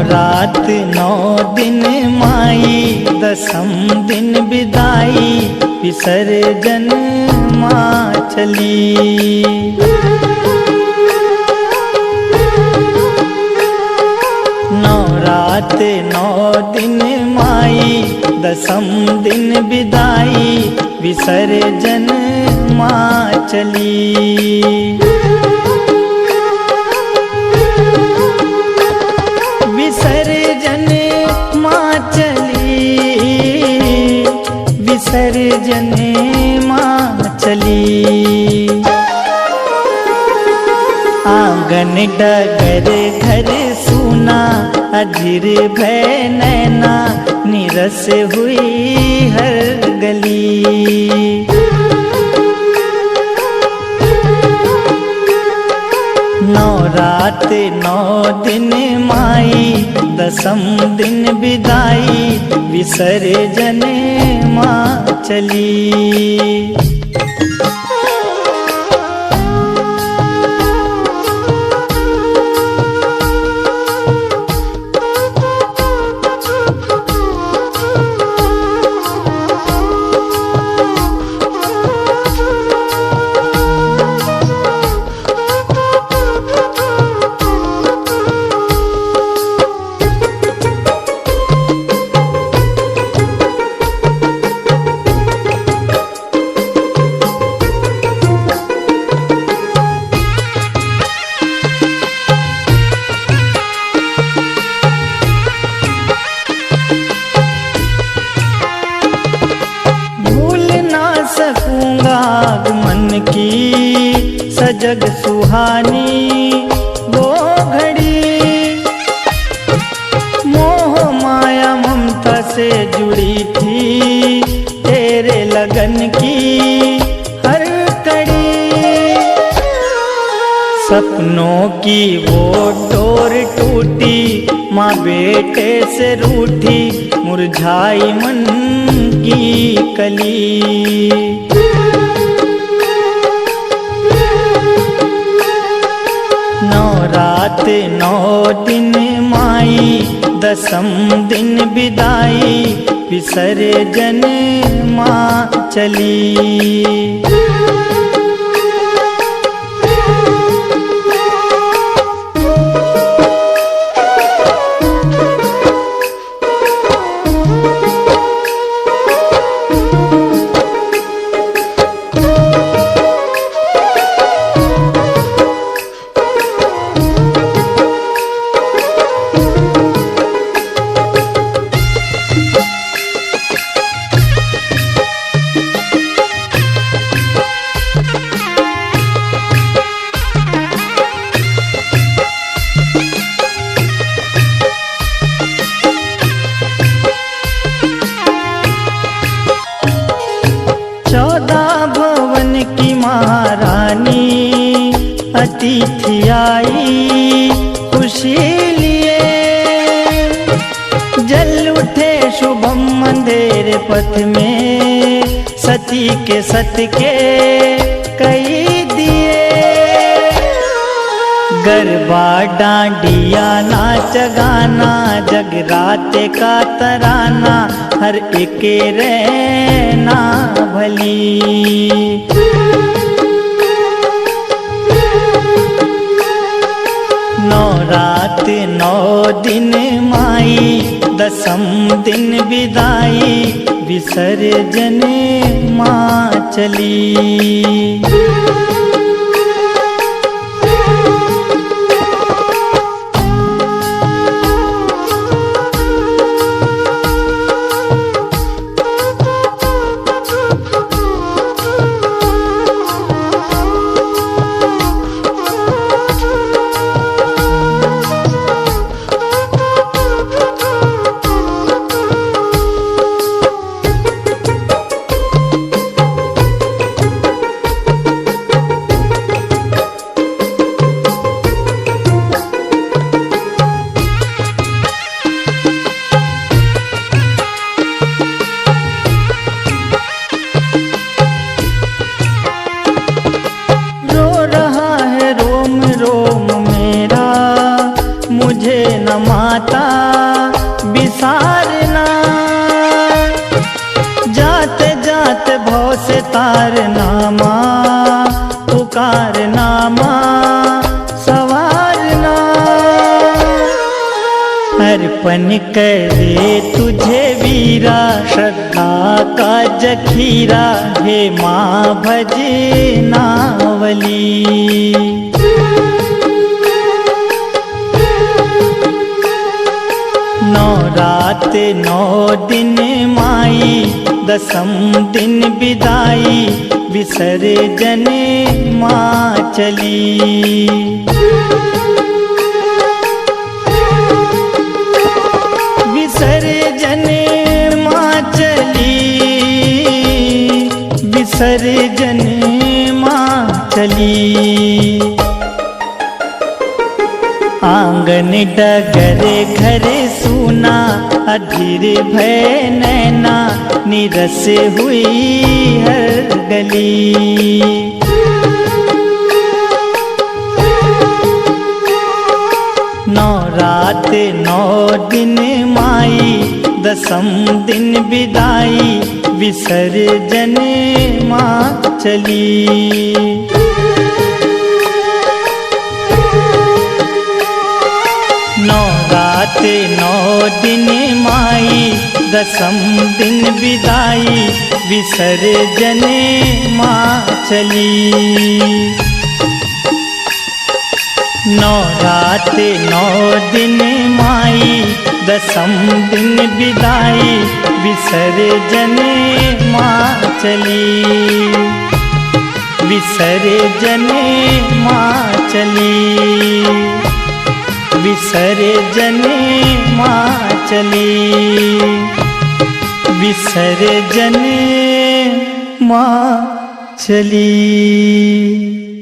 रात 9 दिन माई, दसम दिन विदाई, विसर्जन माँ चली। रात 9 दिन माई, दसम दिन विदाई, विसर्जन माँ चली। विसर्जन माँ चली, विसर्जन माँ चली। आंगन डगर घर सूना, अधीर भय नैना, निरस हुई हर गली। रात 9 दिन माई, दसम दिन विदाई, विसर्जन माँ चली। मन की सजग सुहानी वो घड़ी, मोह माया ममता से जुड़ी थी, तेरे लगन की हर कड़ी। सपनों की वो डोर टूटी, माँ बेटे से रूठी, मुरझाई मन की कली। रात 9 दिन माई, दसम दिन विदाई, विसर्जन माँ चली। अतिथि आई खुशी लिए, जल उठे शुभम अंधेरे पथ में, सती के सत के कई दिए। गरबा डांडिया नाच गाना, जगराते का तराना, हर एक रहना भली। रात 9 दिन माई, दसम दिन विदाई, विसर्जन माँ चली। भव से तार नामा, पुकार नामा सवारना। अर्पण करे तुझे वीरा, श्रद्धा का जखीरा, हे माँ भजनावली। नौ रात नौ दिन माई, दसम दिन विदाई, विसर्जन माँ चली। विसर्जन माँ चली, विसर्जन माँ चली। आंगन डगर घर सूना, अधीर भय नैना, निरस हुई हर गली। नौ रात नौ दिन माई, दसम दिन विदाई, विसर्जन माँ चली। नौ रात नौ दिन माई, दसम दिन विदाई, विसर्जन माँ चली। नौ रात नौ दिन माई, दसम दिन विदाई, विसर्जन माँ चली। विसर्जन माँ चली, विसर्जन माँ चली, विसर्जन माँ चली।